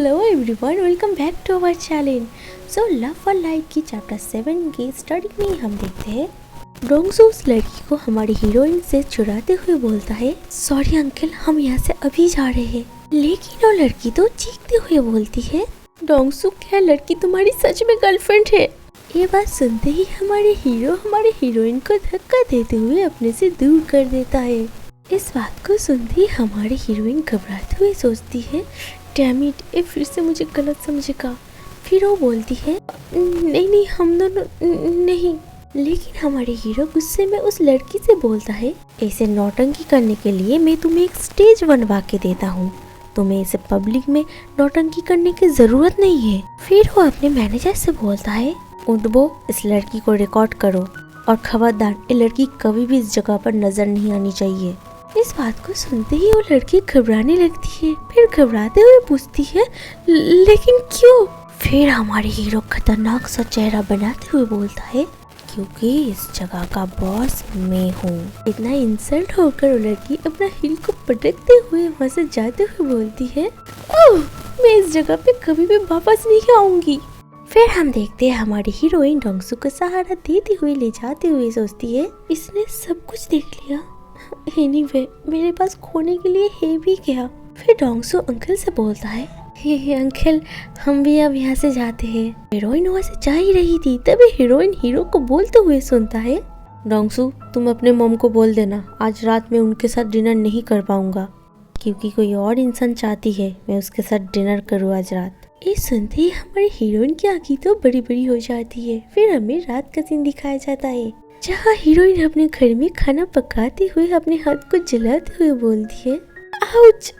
Hello everyone, welcome back to our channel. So love और life की chapter 7 की starting में हम देखते हैं डोंगसू उस लड़की को हमारी हीरोइन से चुराते हुए बोलता है, सॉरी अंकल, हम यहाँ से अभी जा रहे हैं। लेकिन वो लड़की तो चीखते हुए बोलती है, डोंगसू क्या लड़की तुम्हारी सच में गर्लफ्रेंड है? ये बात सुनते ही हमारे हीरो हमारे हीरोइन को धक्का देते हुए अपने से दूर कर देता है। इस बात को सुनते ही हमारी हीरोइन घबराते हुए सोचती है, डैम इट, ये फिर से मुझे गलत समझेगा। फिर वो बोलती है, नहीं हम दोनों नहीं। लेकिन हमारे हीरो गुस्से में उस लड़की से बोलता है, ऐसे नौटंकी करने के लिए मैं तुम्हें एक स्टेज बनवा के देता हूँ, तुम्हें इसे पब्लिक में नौटंकी करने की जरूरत नहीं है। फिर वो अपने मैनेजर से बोलता है, उठबो, इस लड़की को रिकॉर्ड करो और खबरदार ये लड़की कभी भी इस जगह पर नजर नहीं आनी चाहिए। इस बात को सुनते ही वो लड़की घबराने लगती है। फिर घबराते हुए पूछती है, लेकिन क्यों? फिर हमारे हीरो खतरनाक सा चेहरा बनाते हुए बोलता है, क्योंकि इस जगह का बॉस मैं हूँ। इतना इंसल्ट होकर वो लड़की अपना हील को पटकते हुए वहाँ से जाते हुए बोलती है, ओह, मैं इस जगह पे कभी भी वापस नहीं आऊंगी। फिर हम देखते हैं हमारी हीरोइन डोंगसू को सहारा देते हुए ले जाते हुए सोचती है, इसने सब कुछ देख लिया, एनीवे मेरे पास खोने के लिए है भी क्या। फिर डोंगसू अंकल से बोलता है, हे अंकल, हम भी अब यहाँ से जाते हैं। हीरोइन वहाँ से जा ही रही थी, तभी हीरोइन हीरो को बोलते हुए सुनता है, डोंगसू तुम अपने मॉम को बोल देना आज रात में उनके साथ डिनर नहीं कर पाऊंगा, क्योंकि कोई और इंसान चाहती है मैं उसके साथ डिनर करूँ आज रात। ये सुनते ही हमारी हीरोइन की आंखें तो बड़ी बड़ी हो जाती है। फिर हमें रात का सीन दिखाया जाता है, जहाँ हीरोइन अपने घर में खाना पकाते हुए अपने हाथ को जलाते हुए बोलती है, आउच,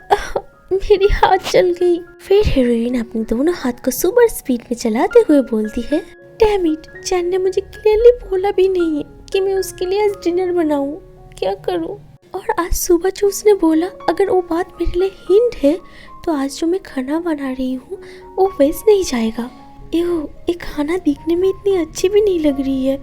मेरी हाथ जल गई। फिर हीरोइन अपने दोनों हाथ को सुपर स्पीड में चलाते हुए बोलती है, डैम इट, चैन ने मुझे क्लियरली बोला भी नहीं है कि मैं उसके लिए आज डिनर बनाऊं, क्या करूं? और आज सुबह जो उसने बोला, अगर वो बात मेरे लिए हिंट है तो आज जो मैं खाना बना रही हूँ वो वेस्ट नहीं जाएगा। ये खाना दिखने में इतनी अच्छी भी नहीं लग रही है,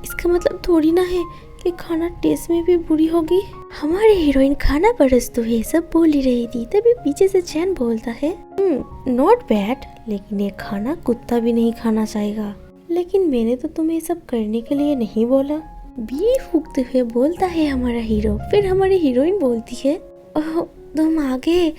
इसका मतलब थोड़ी ना है कि खाना टेस्ट में भी बुरी होगी। हमारी हीरोइन खाना परसते हुए सब बोल ही रही थी, तभी पीछे से चैन बोलता है, नॉट बैड, लेकिन ये खाना कुत्ता भी नहीं खाना चाहेगा। लेकिन मैंने तो तुम्हें सब करने के लिए नहीं बोला, बीड़ी फूकते हुए बोलता है हमारा हीरो। फिर हमारी हीरोइन बोलती है, ओह तुम आ गए,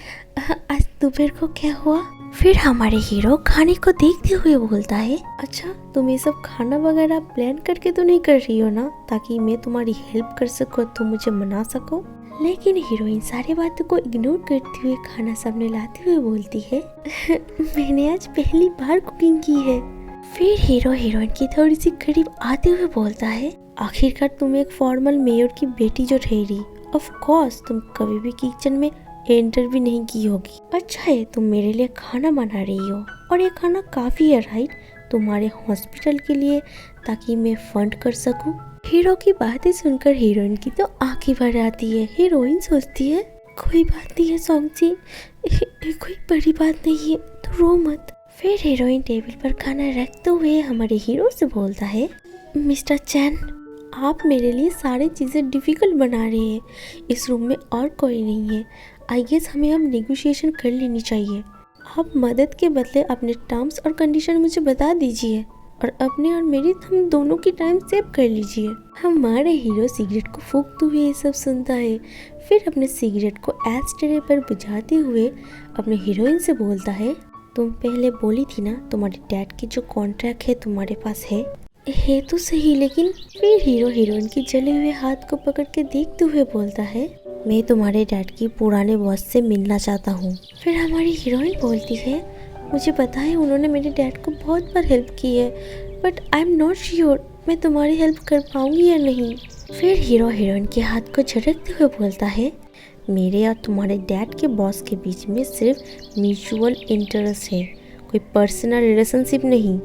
आज दोपहर को क्या हुआ? फिर हमारे हीरो खाने को देखते हुए बोलता है, अच्छा तुम ये सब खाना वगैरह प्लान करके तो नहीं कर रही हो ना, ताकि मैं तुम्हारी हेल्प कर सकूं, तुम मुझे मना सको? लेकिन हीरोइन सारी बातों को इग्नोर करते हुए खाना सामने लाते हुए बोलती है, मैंने आज पहली बार कुकिंग की है। फिर हीरो हीरोइन की थोड़ी सी करीब आते हुए बोलता है, आखिरकार तुम एक फॉर्मल मेयर की बेटी जो ठहरी, ऑफ कोर्स तुम कभी भी किचन में एंटर भी नहीं की होगी। अच्छा है तुम मेरे लिए खाना बना रही हो, और ये खाना काफी है राइट, तुम्हारे हॉस्पिटल के लिए, ताकि मैं फंड कर सकूं। हीरो की बातें सुनकर हीरोइन की तो आंखें भर आती है। हीरोइन सोचती है, कोई बात नहीं है सॉन्ग जी, कोई बड़ी बात नहीं है, तो रो मत। फिर हीरोइन टेबल पर खाना रखते हुए हमारे हीरो से बोलता है, मिस्टर चैन, आप मेरे लिए सारी चीज़ें डिफ़िकल्ट बना रहे हैं, इस रूम में और कोई नहीं है, आई गेस हमें अब नेगोशिएशन कर लेनी चाहिए। आप मदद के बदले अपने टर्म्स और कंडीशन मुझे बता दीजिए, और अपने और मेरी हम दोनों की टाइम सेव कर लीजिए। हमारे हीरो सिगरेट को फूंकते हुए ये सब सुनता है। फिर अपने सिगरेट को एस्ट्रे पर बुझाते हुए अपने हीरोइन से बोलता है, तुम पहले बोली थी ना तुम्हारे डैड की जो कॉन्ट्रैक्ट है तुम्हारे पास है तो सही, लेकिन। फिर हीरो हीरोइन की जले हुए हाथ को पकड़ के देखते हुए बोलता है, मैं तुम्हारे डैड की पुराने बॉस से मिलना चाहता हूँ। फिर हमारी हीरोइन बोलती है, मुझे पता है उन्होंने मेरे डैड को बहुत बार हेल्प की है, but I am not sure मैं तुम्हारी हेल्प कर पाऊंगी या नहीं। फिर हीरो हीरोइन के हाथ को झटकते हुए बोलता है, मेरे और तुम्हारे डैड के बॉस के बीच में सिर्फ म्यूचुअल इंटरेस्ट है, कोई पर्सनल रिलेशनशिप नहीं,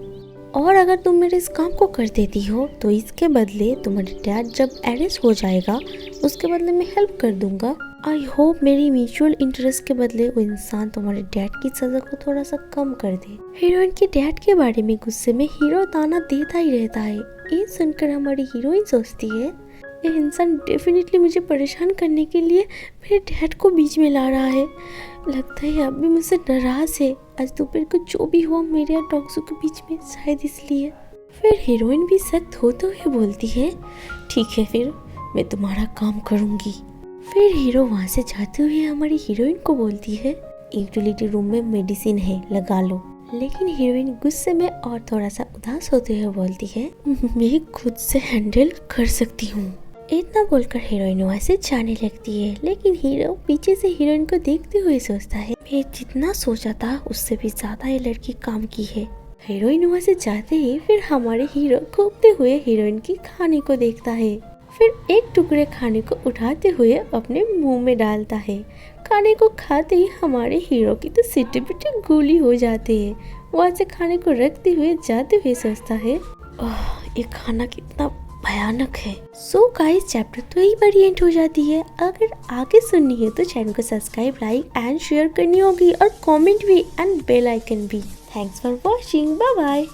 और अगर तुम मेरे इस काम को कर देती हो तो इसके बदले तुम्हारे डैड जब अरेस्ट हो जाएगा उसके बदले मैं हेल्प कर दूंगा। आई होप मेरी म्यूचुअल इंटरेस्ट के बदले वो इंसान तुम्हारे डैड की सजा को थोड़ा सा कम कर दे। हीरोइन के डैड के बारे में गुस्से में हीरो ताना देता ही रहता है। ये सुनकर हमारी हीरोइन सोचती है, ये इंसान डेफिनेटली मुझे परेशान करने के लिए मेरे डैड को बीच में ला रहा है। लगता है अब भी मुझसे नाराज है। आज दोपहर को जो भी हुआ मेरे और डोंगसू के बीच में, शायद इसलिए। फिर हीरोइन भी सख्त होते हुए बोलती है, ठीक है फिर मैं तुम्हारा काम करूंगी। फिर हीरो वहाँ से जाते हुए हमारी हीरोइन को बोलती है, यूटिलिटी रूम में मेडिसिन है, लगा लो। लेकिन हीरोइन गुस्से में और थोड़ा सा उदास होते हुए बोलती है, मैं खुद से हैंडल कर सकती हूँ। इतना बोलकर हीरोइन वहाँ से जाने लगती है। लेकिन हीरो पीछे से हीरोइन को देखते हुए सोचता है, मैं जितना सोचा था उससे भी ज्यादा ये लड़की काम की है। हीरोइन वहाँ से जाते ही फिर हमारे हीरो घूमते हुए हीरोइन की खाने को देखता है। फिर एक टुकड़े खाने को उठाते हुए अपने मुंह में डालता है। खाने को खाते ही हमारे हीरो की तो सिटी पिटी गोली हो जाती है। वहाँ से खाने को रखते हुए जाते हुए सोचता है, ये खाना कितना भयानक है। सो गाइस, चैप्टर तो यही बड़ी एंड हो जाती है। अगर आगे सुननी है तो चैनल को सब्सक्राइब, लाइक एंड शेयर करनी होगी और कमेंट भी एंड बेल आइकन भी। Thanks for watching, bye bye.